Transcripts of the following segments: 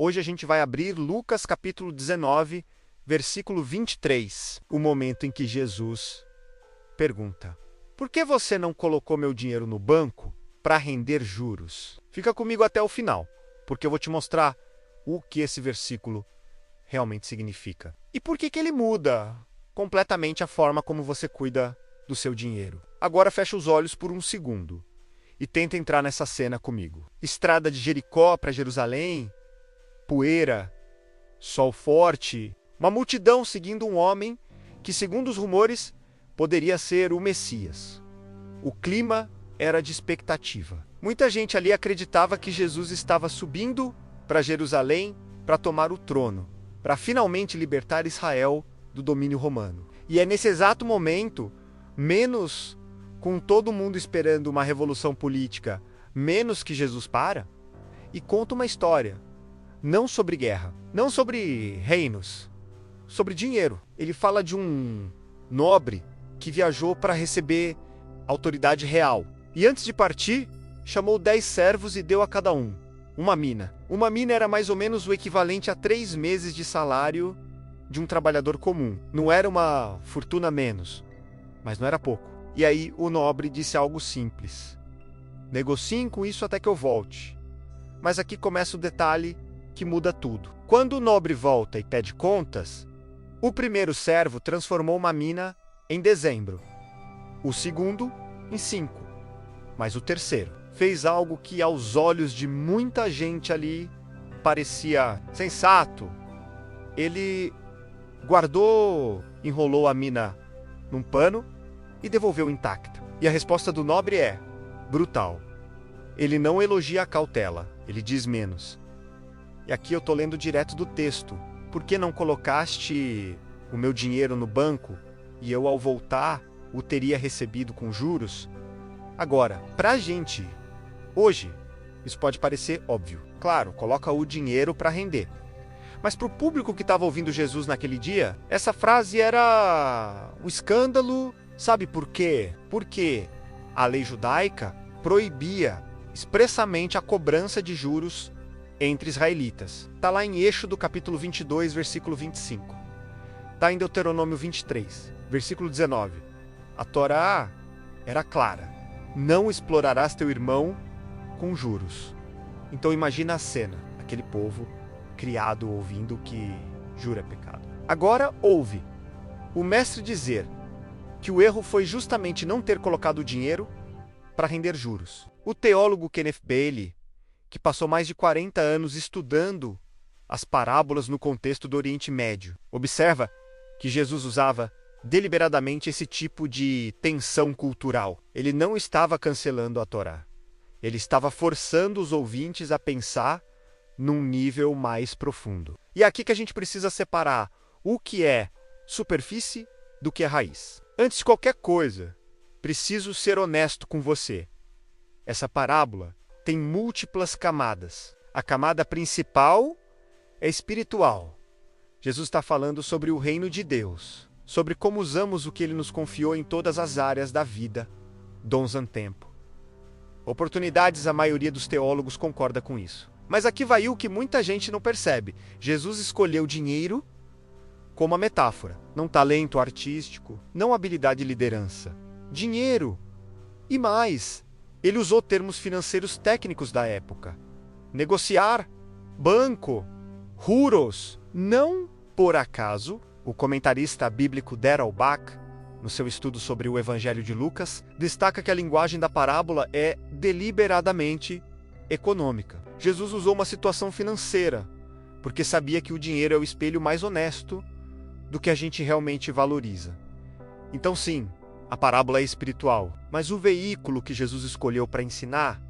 Hoje a gente vai abrir Lucas capítulo 19, versículo 23, o momento em que Jesus pergunta: por que você não colocou meu dinheiro no banco para render juros? Fica comigo até o final, porque eu vou te mostrar o que esse versículo realmente significa. E por que ele muda completamente a forma como você cuida do seu dinheiro. Agora fecha os olhos por um segundo e tenta entrar nessa cena comigo. Estrada de Jericó para Jerusalém, poeira, sol forte, uma multidão seguindo um homem que, segundo os rumores, poderia ser o Messias. O clima era de expectativa. Muita gente ali acreditava que Jesus estava subindo para Jerusalém para tomar o trono, para finalmente libertar Israel do domínio romano. E é nesse exato momento, menos com todo mundo esperando uma revolução política, menos que Jesus para e conta uma história, não sobre guerra, não sobre reinos, sobre dinheiro. Ele fala de um nobre que viajou para receber autoridade real. E antes de partir, chamou 10 servos e deu a cada um uma mina. Uma mina era mais ou menos o equivalente a 3 meses de salário de um trabalhador comum. Não era uma fortuna a menos, mas não era pouco. E aí o nobre disse algo simples: negociem com isso até que eu volte. Mas aqui começa o detalhe que muda tudo. Quando o nobre volta e pede contas, o primeiro servo transformou uma mina em dezembro, o segundo em 5, mas o terceiro fez algo que aos olhos de muita gente ali parecia sensato. Ele enrolou a mina num pano e devolveu intacta. E a resposta do nobre é brutal. Ele não elogia a cautela, ele diz menos. E aqui eu estou lendo direto do texto. Por que não colocaste o meu dinheiro no banco e eu, ao voltar, o teria recebido com juros? Agora, pra gente, hoje, isso pode parecer óbvio. Claro, coloca o dinheiro para render. Mas para o público que estava ouvindo Jesus naquele dia, essa frase era um escândalo. Sabe por quê? Porque a lei judaica proibia expressamente a cobrança de juros entre israelitas. Está lá em Êxodo capítulo 22, versículo 25. Está em Deuteronômio 23, versículo 19. A Torá era clara: não explorarás teu irmão com juros. Então imagina a cena, aquele povo criado ouvindo que juro é pecado. Agora ouve o mestre dizer que o erro foi justamente não ter colocado o dinheiro para render juros. O teólogo Kenneth Bailey, que passou mais de 40 anos estudando as parábolas no contexto do Oriente Médio, observa que Jesus usava deliberadamente esse tipo de tensão cultural. Ele não estava cancelando a Torá. Ele estava forçando os ouvintes a pensar num nível mais profundo. E é aqui que a gente precisa separar o que é superfície do que é raiz. Antes de qualquer coisa, preciso ser honesto com você. Essa parábola tem múltiplas camadas. A camada principal é espiritual. Jesus está falando sobre o reino de Deus, sobre como usamos o que Ele nos confiou em todas as áreas da vida, dons em tempo. Oportunidades, a maioria dos teólogos concorda com isso. Mas aqui vai o que muita gente não percebe. Jesus escolheu dinheiro como a metáfora, não talento artístico, não habilidade e liderança. Dinheiro. E mais, ele usou termos financeiros técnicos da época. Negociar, banco, juros. Não por acaso, o comentarista bíblico Darrell Bach, no seu estudo sobre o Evangelho de Lucas, destaca que a linguagem da parábola é deliberadamente econômica. Jesus usou uma situação financeira, porque sabia que o dinheiro é o espelho mais honesto do que a gente realmente valoriza. Então sim, a parábola é espiritual, mas o veículo que Jesus escolheu para ensinar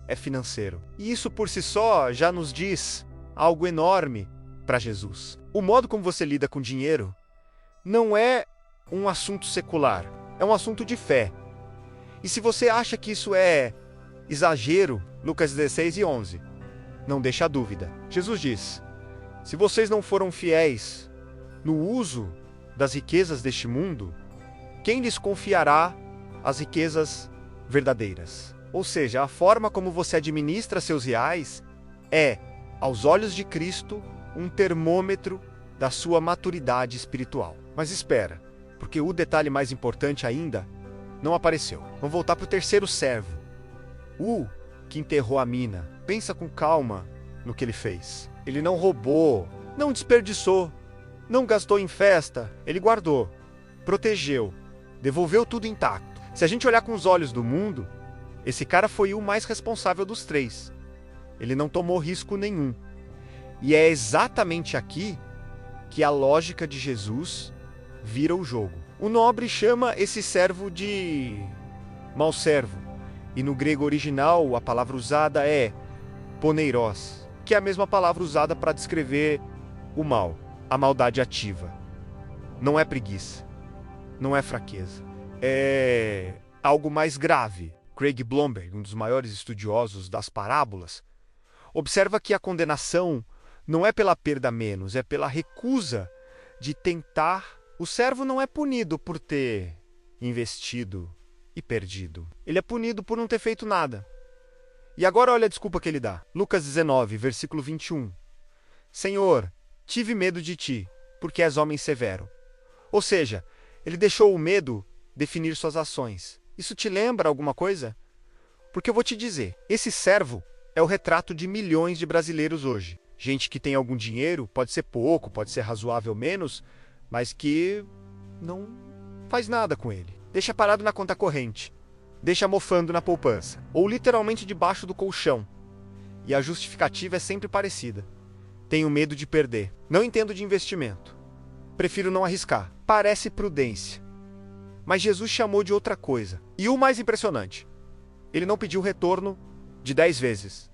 é financeiro. E isso por si só já nos diz algo enorme para Jesus. O modo como você lida com dinheiro não é um assunto secular, é um assunto de fé. E se você acha que isso é exagero, Lucas 16 e 11, não deixa dúvida. Jesus diz: se vocês não foram fiéis no uso das riquezas deste mundo, quem lhes confiará as riquezas verdadeiras? Ou seja, a forma como você administra seus reais é aos olhos de Cristo, um termômetro da sua maturidade espiritual. Mas espera, porque o detalhe mais importante ainda não apareceu. Vamos voltar para o terceiro servo. O que enterrou a mina. Pensa com calma no que ele fez. Ele não roubou, não desperdiçou, não gastou em festa. Ele guardou, protegeu, devolveu tudo intacto. Se a gente olhar com os olhos do mundo, esse cara foi o mais responsável dos três. Ele não tomou risco nenhum. E é exatamente aqui que a lógica de Jesus vira o jogo. O nobre chama esse servo de mau servo. E no grego original, a palavra usada é poneiros, que é a mesma palavra usada para descrever o mal, a maldade ativa. Não é preguiça, não é fraqueza. É algo mais grave. Craig Blomberg, um dos maiores estudiosos das parábolas, observa que a condenação não é pela perda menos, é pela recusa de tentar. O servo não é punido por ter investido e perdido. Ele é punido por não ter feito nada. E agora olha a desculpa que ele dá. Lucas 19, versículo 21. Senhor, tive medo de ti, porque és homem severo. Ou seja, ele deixou o medo definir suas ações. Isso te lembra alguma coisa? Porque eu vou te dizer, esse servo é o retrato de milhões de brasileiros hoje. Gente que tem algum dinheiro, pode ser pouco, pode ser razoável menos, mas que não faz nada com ele. Deixa parado na conta corrente, deixa mofando na poupança, ou literalmente debaixo do colchão. E a justificativa é sempre parecida. Tenho medo de perder. Não entendo de investimento. Prefiro não arriscar. Parece prudência. Mas Jesus chamou de outra coisa. E o mais impressionante, ele não pediu retorno de 10 vezes,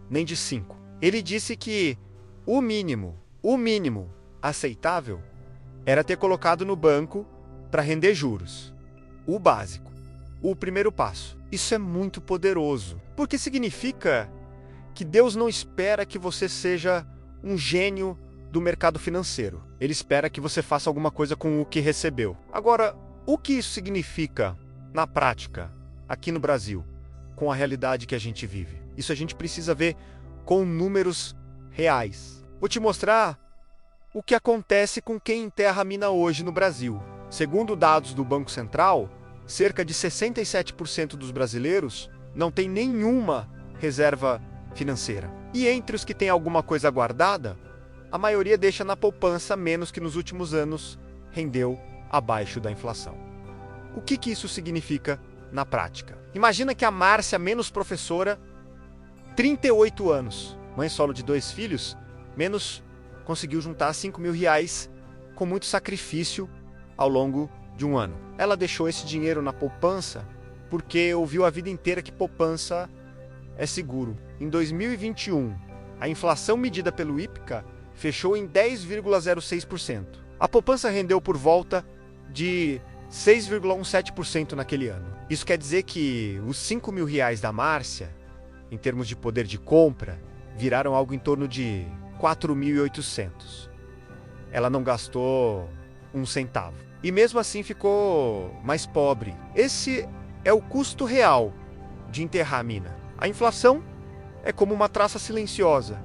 nem de 5. Ele disse que o mínimo aceitável era ter colocado no banco para render juros. O básico, o primeiro passo. Isso é muito poderoso, porque significa que Deus não espera que você seja um gênio do mercado financeiro. Ele espera que você faça alguma coisa com o que recebeu. Agora, o que isso significa na prática, aqui no Brasil, com a realidade que a gente vive? Isso a gente precisa ver com números reais. Vou te mostrar o que acontece com quem enterra a mina hoje no Brasil. Segundo dados do Banco Central, cerca de 67% dos brasileiros não tem nenhuma reserva financeira. E entre os que têm alguma coisa guardada, a maioria deixa na poupança menos que nos últimos anos rendeu abaixo da inflação. O que isso significa na prática? Imagina que a Márcia, menos professora, 38 anos, mãe solo de 2 filhos, menos conseguiu juntar R$5.000 com muito sacrifício ao longo de um ano. Ela deixou esse dinheiro na poupança porque ouviu a vida inteira que poupança é seguro. Em 2021, a inflação medida pelo IPCA fechou em 10,06%. A poupança rendeu por volta de 6,17% naquele ano. Isso quer dizer que os R$5.000 da Márcia, em termos de poder de compra, viraram algo em torno de 4.800. Ela não gastou um centavo. E mesmo assim ficou mais pobre. Esse é o custo real de enterrar a mina. A inflação é como uma traça silenciosa.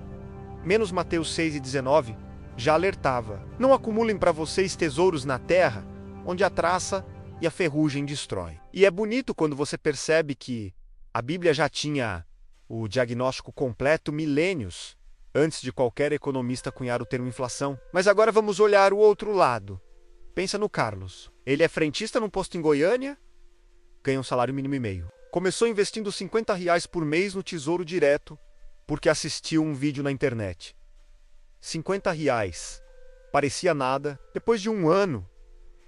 Menos Mateus 6,19 já alertava. Não acumulem para vocês tesouros na terra, onde a traça e a ferrugem destrói. E é bonito quando você percebe que a Bíblia já tinha o diagnóstico completo milênios antes de qualquer economista cunhar o termo inflação. Mas agora vamos olhar o outro lado. Pensa no Carlos. Ele é frentista num posto em Goiânia, ganha um salário mínimo e meio. Começou investindo R$50 por mês no Tesouro Direto porque assistiu um vídeo na internet. R$50. Parecia nada. Depois de um ano,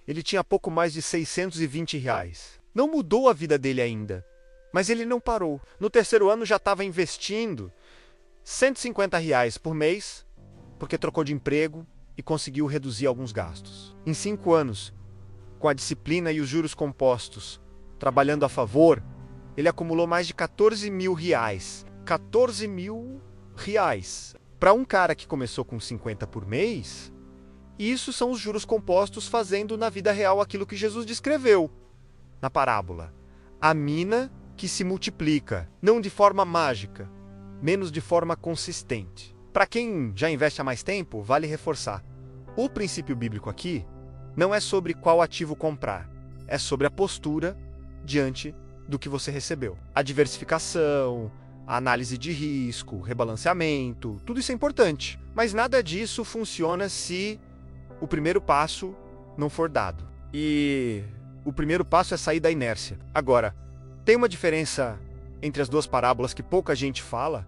ele tinha pouco mais de R$620. Não mudou a vida dele ainda, mas ele não parou. No terceiro ano já estava investindo R$150 por mês, porque trocou de emprego e conseguiu reduzir alguns gastos. Em 5 anos, com a disciplina e os juros compostos trabalhando a favor, ele acumulou mais de R$14.000. R$14.000. Para um cara que começou com 50 por mês, isso são os juros compostos fazendo na vida real aquilo que Jesus descreveu na parábola. A mina que se multiplica, não de forma mágica, menos de forma consistente. Para quem já investe há mais tempo, vale reforçar. O princípio bíblico aqui não é sobre qual ativo comprar, é sobre a postura diante do que você recebeu. A diversificação, a análise de risco, rebalanceamento, tudo isso é importante. Mas nada disso funciona se o primeiro passo não for dado. E o primeiro passo é sair da inércia. Agora, tem uma diferença entre as duas parábolas que pouca gente fala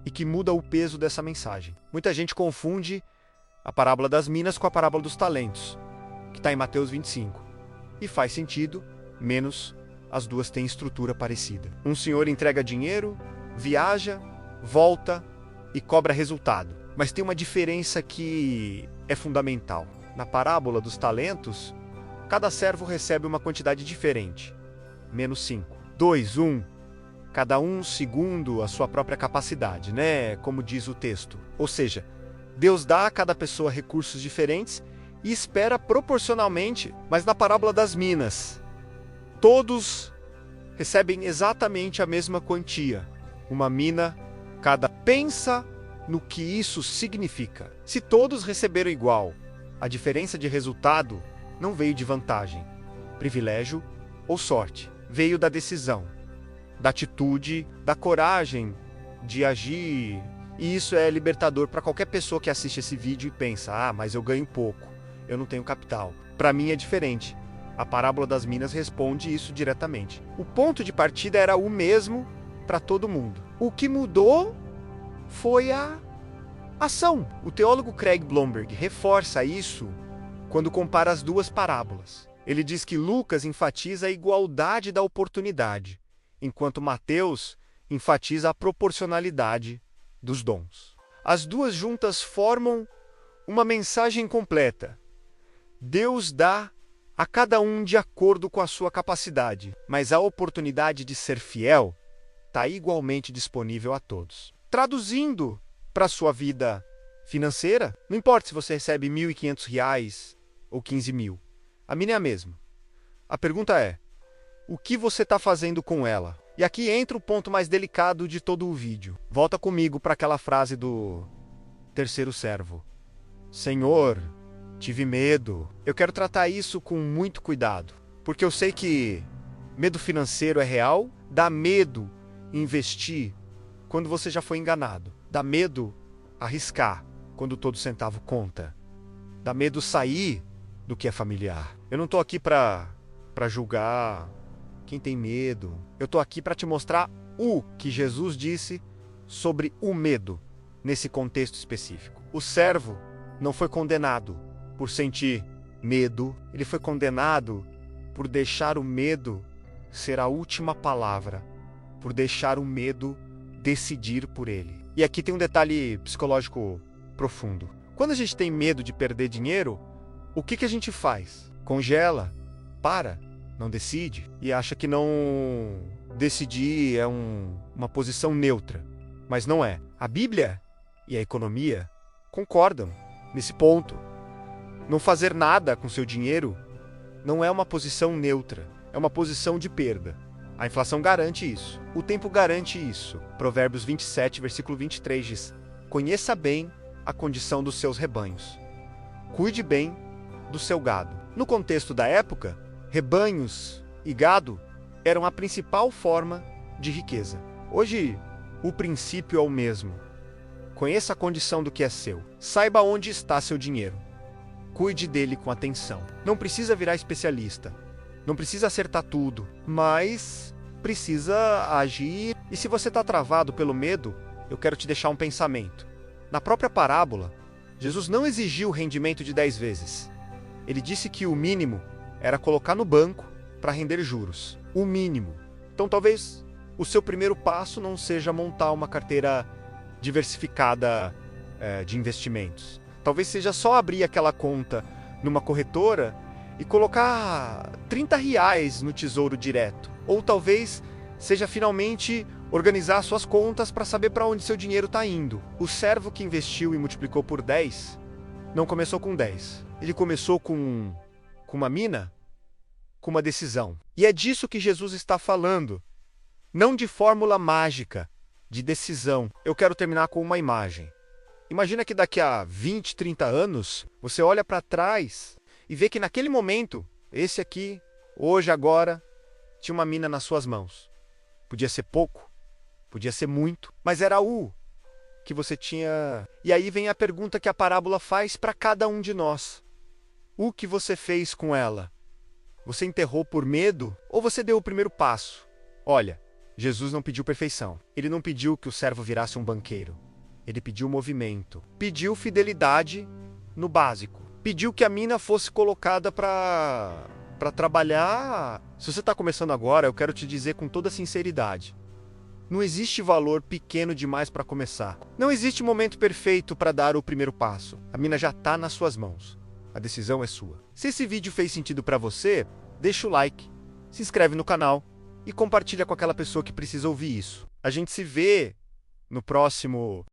e que muda o peso dessa mensagem. Muita gente confunde a parábola das minas com a parábola dos talentos, que está em Mateus 25. E faz sentido, menos as duas têm estrutura parecida. Um senhor entrega dinheiro, viaja, volta e cobra resultado. Mas tem uma diferença que é fundamental. Na parábola dos talentos, cada servo recebe uma quantidade diferente. Menos 5. 2, 1. Cada um segundo a sua própria capacidade, né? Como diz o texto. Ou seja, Deus dá a cada pessoa recursos diferentes e espera proporcionalmente. Mas na parábola das minas, todos recebem exatamente a mesma quantia. Uma mina cada. Pensa no que isso significa. Se todos receberam igual, a diferença de resultado não veio de vantagem, privilégio ou sorte. Veio da decisão, da atitude, da coragem de agir. E isso é libertador para qualquer pessoa que assiste esse vídeo e pensa: mas eu ganho pouco, eu não tenho capital. Para mim é diferente. A parábola das minas responde isso diretamente. O ponto de partida era o mesmo para todo mundo. O que mudou foi a ação. O teólogo Craig Blomberg reforça isso quando compara as duas parábolas. Ele diz que Lucas enfatiza a igualdade da oportunidade, enquanto Mateus enfatiza a proporcionalidade dos dons. As duas juntas formam uma mensagem completa. Deus dá a cada um de acordo com a sua capacidade, mas a oportunidade de ser fiel está igualmente disponível a todos. Traduzindo para a sua vida financeira, não importa se você recebe R$ 1.500 ou 15 mil, a mina é a mesma. A pergunta é: o que você está fazendo com ela? E aqui entra o ponto mais delicado de todo o vídeo. Volta comigo para aquela frase do terceiro servo. Senhor, tive medo. Eu quero tratar isso com muito cuidado, porque eu sei que medo financeiro é real. Dá medo investir quando você já foi enganado. Dá medo arriscar quando todo centavo conta. Dá medo sair do que é familiar. Eu não estou aqui para julgar quem tem medo. Eu estou aqui para te mostrar o que Jesus disse sobre o medo nesse contexto específico. O servo não foi condenado por sentir medo. Ele foi condenado por deixar o medo ser a última palavra, por deixar o medo decidir por ele. E aqui tem um detalhe psicológico profundo. Quando a gente tem medo de perder dinheiro, o que a gente faz? Congela, para, não decide e acha que não decidir é uma posição neutra. Mas não é. A Bíblia e a economia concordam nesse ponto. Não fazer nada com seu dinheiro não é uma posição neutra, é uma posição de perda. A inflação garante isso. O tempo garante isso. Provérbios 27, versículo 23 diz: conheça bem a condição dos seus rebanhos. Cuide bem do seu gado. No contexto da época, rebanhos e gado eram a principal forma de riqueza. Hoje, o princípio é o mesmo. Conheça a condição do que é seu. Saiba onde está seu dinheiro. Cuide dele com atenção. Não precisa virar especialista. Não precisa acertar tudo, mas precisa agir. E se você está travado pelo medo, eu quero te deixar um pensamento. Na própria parábola, Jesus não exigiu o rendimento de 10 vezes. Ele disse que o mínimo era colocar no banco para render juros. O mínimo. Então talvez o seu primeiro passo não seja montar uma carteira diversificada de investimentos. Talvez seja só abrir aquela conta numa corretora e colocar R$30 no Tesouro Direto. Ou talvez seja finalmente organizar suas contas para saber para onde seu dinheiro está indo. O servo que investiu e multiplicou por 10 não começou com 10. Ele começou com uma mina, com uma decisão. E é disso que Jesus está falando. Não de fórmula mágica, de decisão. Eu quero terminar com uma imagem. Imagina que daqui a 20, 30 anos, você olha para trás e vê que naquele momento, esse aqui, hoje, agora, tinha uma mina nas suas mãos. Podia ser pouco, podia ser muito, mas era o que você tinha. E aí vem a pergunta que a parábola faz para cada um de nós. O que você fez com ela? Você enterrou por medo ou você deu o primeiro passo? Olha, Jesus não pediu perfeição. Ele não pediu que o servo virasse um banqueiro. Ele pediu movimento. Pediu fidelidade no básico. Pediu que a mina fosse colocada para trabalhar. Se você está começando agora, eu quero te dizer com toda sinceridade. Não existe valor pequeno demais para começar. Não existe momento perfeito para dar o primeiro passo. A mina já está nas suas mãos. A decisão é sua. Se esse vídeo fez sentido para você, deixa o like, se inscreve no canal e compartilha com aquela pessoa que precisa ouvir isso. A gente se vê no próximo